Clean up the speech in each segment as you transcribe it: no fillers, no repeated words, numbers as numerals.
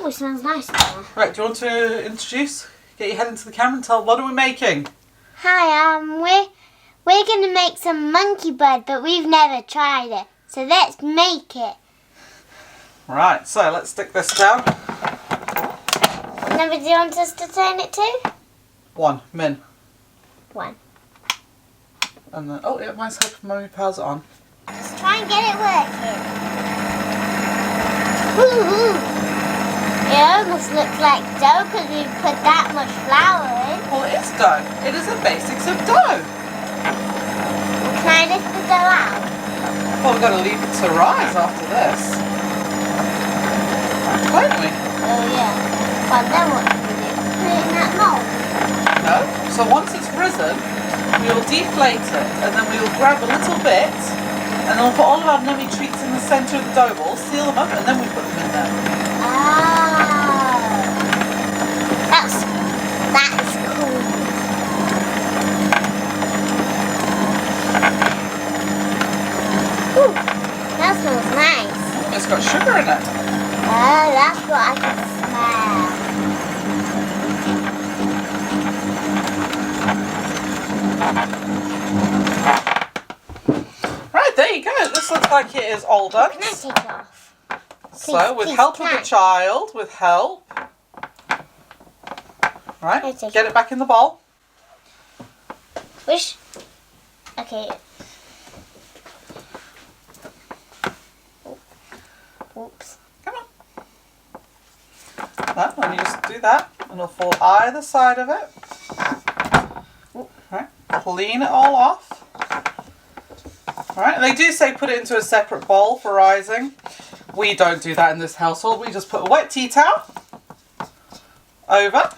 Oh, it smells nice in there. Right, do you want to introduce? Get your head into the camera and tell what are we making? Hi, we're gonna make some monkey bread, but we've never tried it. So let's make it. Right, so let's stick this down. What number do you want us to turn it to? 1 min. 1. And then, oh, it might help if Mummy powers it on. Let's try and get it working. Woo-hoo! It almost looks like dough because we've put that much flour in. Well, it is dough. It is the basics of dough. Can I lift the dough out? Well, we've got to leave it to rise after this. Don't we? Oh, yeah. But then what do we do? Put it in that mold? No. So once it's risen, we will deflate it and then we will grab a little bit and then we'll put all of our nummy treats in the centre of the dough ball, seal them up and then we put them in there. Ah. That's cool. Ooh, that smells nice. It's got sugar in it. Oh, that's what I can smell. Right, there you go. This looks like it is all done. Can I take it off? So, with help of the child, with help. Right, get it back in the bowl. Wish. Okay. Oops. Come on. That, and you just do that, and it'll fall either side of it. Right, clean it all off. Alright, they do say put it into a separate bowl for rising. We don't do that in this household. We just put a wet tea towel over.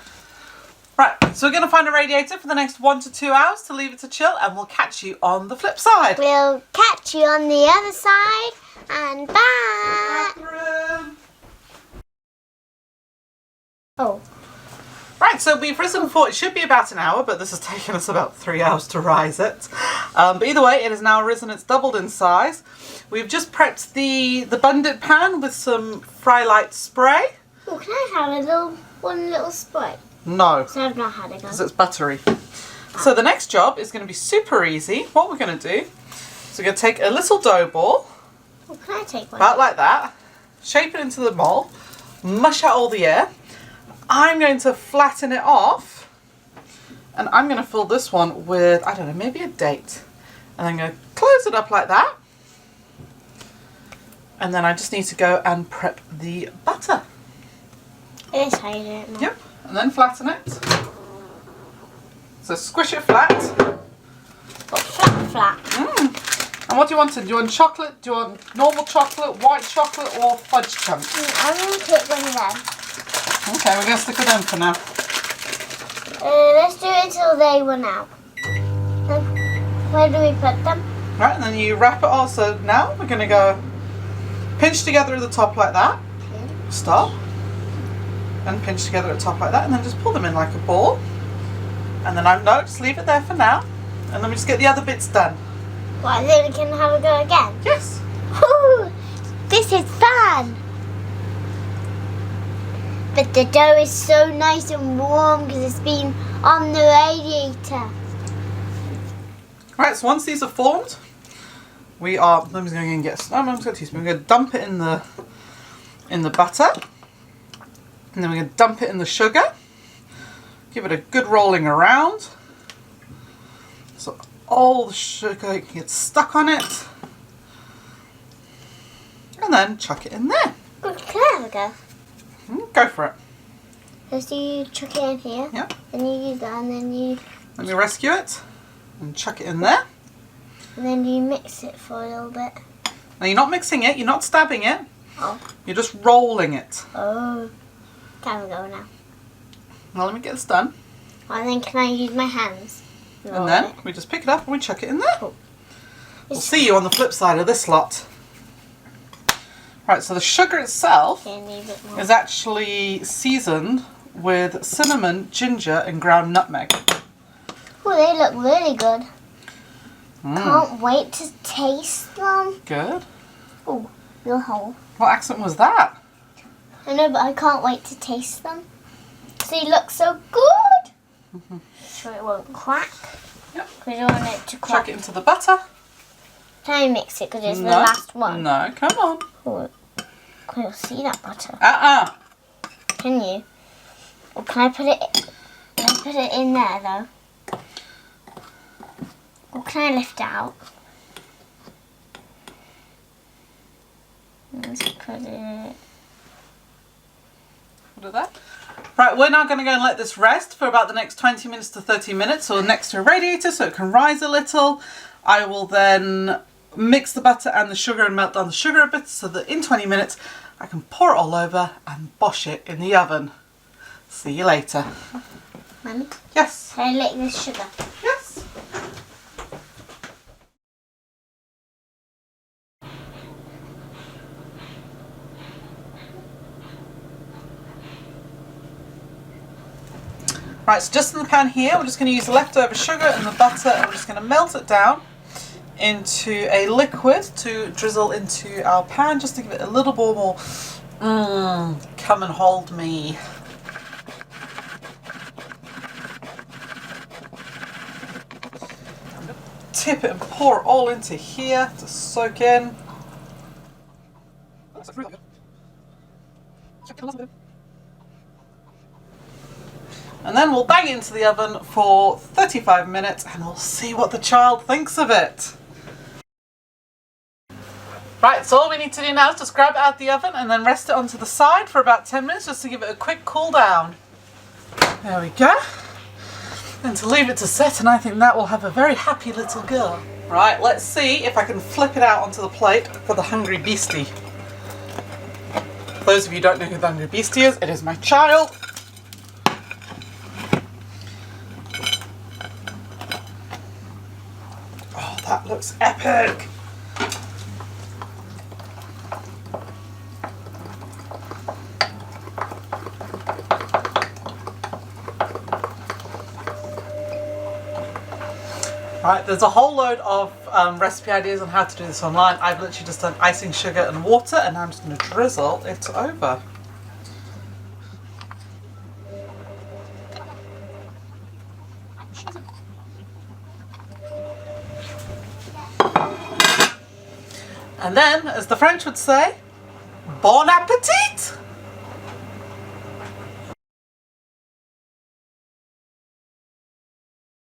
Right, so we're going to find a radiator for the next 1 to 2 hours to leave it to chill, and we'll catch you on the flip side. We'll catch you on the other side, and bye. Catherine. Oh. Right, so we've risen for, it should be about an hour, but this has taken us about 3 hours to rise it. But either way, it has now risen, it's doubled in size. We've just prepped the bundit pan with some Fry Light spray. Oh, can I have one little spray? No, So I've not had it. because it's buttery. So the next job is going to be super easy. What we're going to do is we're going to take a little dough ball, Oh, can I take one? about like that, shape it into the mold, mush out all the air. I'm going to flatten it off, and I'm going to fill this one with, I don't know, maybe a date. And I'm going to close it up like that. And then I just need to go and prep the butter. It is how you do it now. Yep, and then flatten it. So squish it flat. But flat. And what do you want? Do you want chocolate? Do you want normal chocolate, white chocolate, or fudge chunks? I'm going to pick one of them. Okay, we're going to stick with them for now. Let's do it until they run out. Where do we put them? Right, and then you wrap it all. So now we're going to go pinch together at the top like that. Stop. And pinch together at the top like that. And then just pull them in like a ball. And then no, just leave it there for now. And then we just get the other bits done. What, then we can have a go again? Yes. Woo! This is fun! But the dough is so nice and warm because it's been on the radiator. Right, so once these are formed, Mum's going to get, Mum's got a teaspoon. We're going to dump it in the butter. And then we're going to dump it in the sugar. Give it a good rolling around. So all the sugar gets stuck on it. And then chuck it in there. Oh, can I have a go? Go for it. First you chuck it in here. Yeah. Then you use that and then you... Let me rescue it. And chuck it in there. And then you mix it for a little bit. Now you're not mixing it, you're not stabbing it. Oh. You're just rolling it. Oh. Can we go now? Now let me get this done. And then can I use my hands? And then we just pick it up and we chuck it in there. Cool. We'll see you on the flip side of this lot. Right, so the sugar itself is actually seasoned with cinnamon, ginger and ground nutmeg. Oh, they look really good. Can't wait to taste them. Good. Oh, little hole. What accent was that? I know, but I can't wait to taste them. See, look so good. So it won't crack. Yep. We don't want it to crack. Chuck it into the butter. Can I mix it because it's the last one? No, come on. Oh, can you see that butter? Can you? Or can I put it in there though? Or can I lift it out? Let's put it... Look at that. Right, we're now going to go and let this rest for about the next 20 minutes to 30 minutes or next to a radiator so it can rise a little. I will then mix the butter and the sugar and melt down the sugar a bit so that in 20 minutes I can pour it all over and bosh it in the oven. See you later. Mummy? Yes? Can I lick this sugar? Yes. Right, so just in the pan here, we're just going to use the leftover sugar and the butter and we're just going to melt it down into a liquid to drizzle into our pan just to give it a little bit more, come and hold me. Tip it and pour it all into here to soak in. And then we'll bang it into the oven for 35 minutes and we'll see what the child thinks of it. Right, so all we need to do now is just grab it out of the oven and then rest it onto the side for about 10 minutes just to give it a quick cool down. There we go. And to leave it to set, and I think that will have a very happy little girl. Right, let's see if I can flip it out onto the plate for the hungry beastie. For those of you who don't know who the hungry beastie is, it is my child. Oh, that looks epic. Right, there's a whole load of recipe ideas on how to do this online. I've literally just done icing sugar and water and now I'm just going to drizzle it over. And then, as the French would say, bon appetit!